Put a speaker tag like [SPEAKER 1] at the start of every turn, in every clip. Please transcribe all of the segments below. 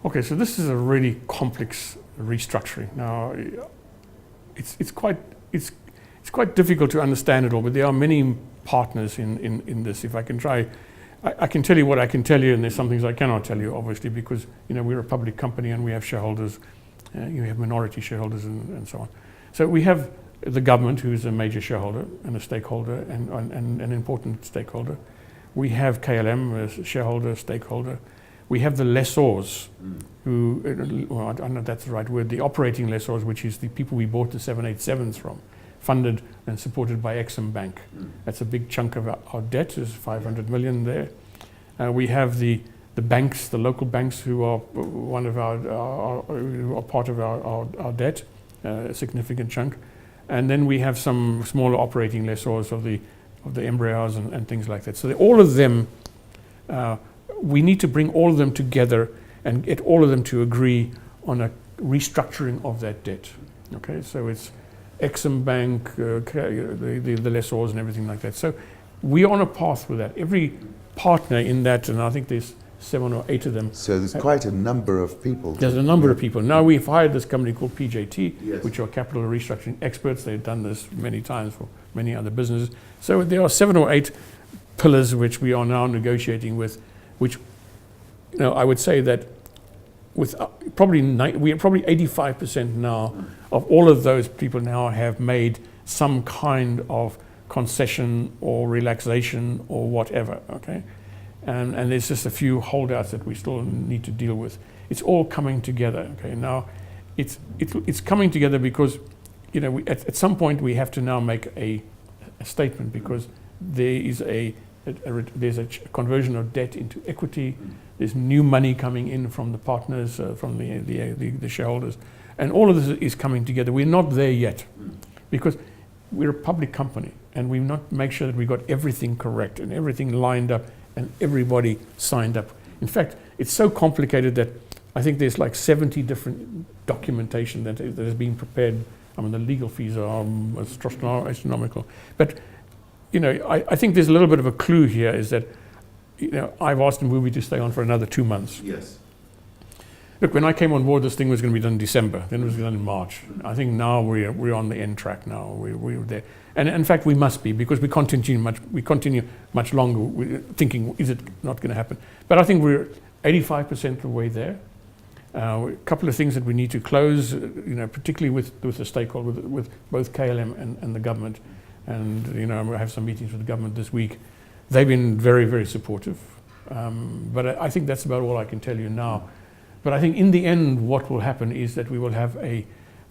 [SPEAKER 1] Okay, so this is a really complex restructuring. Now, it's quite difficult to understand it all, but there are many partners in this. If I can try, I can tell you what I can tell you, and there's some things I cannot tell you, obviously, because we're a public company and we have shareholders. You have minority shareholders and so on. So we have the government, who is a major shareholder and a stakeholder and an important stakeholder. We have KLM, a shareholder, stakeholder. We have the lessors, who, well, I don't know if that's the right word, the operating lessors, which is the people we bought the 787s from, funded and supported by EXIM Bank. That's a big chunk of our debt, there's 500 million there. We have the banks, the local banks, who are one of who are part of our debt, a significant chunk. And then we have some smaller operating lessors of the Embraers and things like that. So all of them, we need to bring all of them together and get all of them to agree on a restructuring of that debt. Okay, so it's EXIM Bank, the lessors and everything like that. So we're on a path with that. Every partner in that, and I think there's 7 or 8 of them.
[SPEAKER 2] So there's quite a number of people.
[SPEAKER 1] There's a number of people. Now we've hired this company called PJT,
[SPEAKER 2] yes,
[SPEAKER 1] which are capital restructuring experts. They've done this many times for many other businesses. So there are 7 or 8 pillars which we are now negotiating with, which, I would say that with we are probably 85% now of all of those people now have made some kind of concession or relaxation or whatever, okay? And there's just a few holdouts that we still need to deal with. It's all coming together, okay? Now, it's coming together because, at some point we have to now make a statement, because there is there's a conversion of debt into equity. There's new money coming in from the partners, from the shareholders, and all of this is coming together. We're not there yet, because we're a public company, and we not make sure that we got everything correct and everything lined up and everybody signed up. In fact, it's so complicated that I think there's like 70 different documentation that is being prepared. I mean, the legal fees are astronomical. But, I think there's a little bit of a clue here, is that, I've asked Mbubi to stay on for another 2 months.
[SPEAKER 2] Yes.
[SPEAKER 1] Look, when I came on board, this thing was going to be done in December. Then it was done in March. I think now we're on the end track now. We're there. And in fact, we must be, because we continue much longer thinking, is it not going to happen? But I think we're 85% of the way there. A couple of things that we need to close, particularly with the stakeholder, with both KLM and the government. And, I have some meetings with the government this week. They've been very, very supportive. But I think that's about all I can tell you now. But I think in the end, what will happen is that we will have a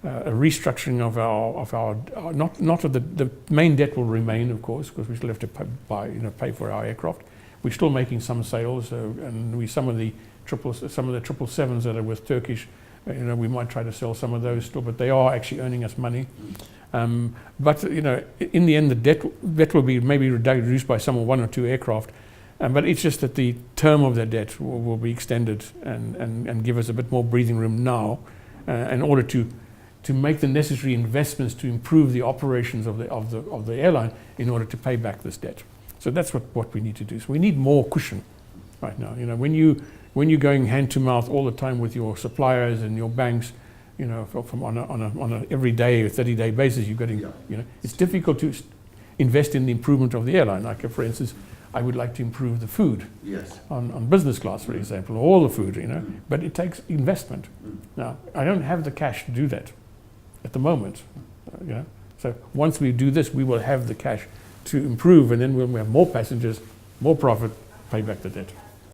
[SPEAKER 1] restructuring of our not of the main debt will remain, of course, because we still have to pay for our aircraft. We're still making some sales, and some of the 777s that are with Turkish, we might try to sell some of those still, but they are actually earning us money. But in the end, the debt will be maybe reduced by some 1 or 2 aircraft. But it's just that the term of that debt will be extended and give us a bit more breathing room now, in order to make the necessary investments to improve the operations of the airline in order to pay back this debt. So that's what we need to do. So we need more cushion right now. When you're going hand to mouth all the time with your suppliers and your banks, from on a everyday or 30-day basis, you've got to, it's difficult to invest in the improvement of the airline. Like, for instance, I would like to improve the food,
[SPEAKER 2] yes,
[SPEAKER 1] on business class, for example, all the food, but it takes investment. Now, I don't have the cash to do that at the moment, So once we do this, we will have the cash to improve, and then we'll have more passengers, more profit, pay back the debt.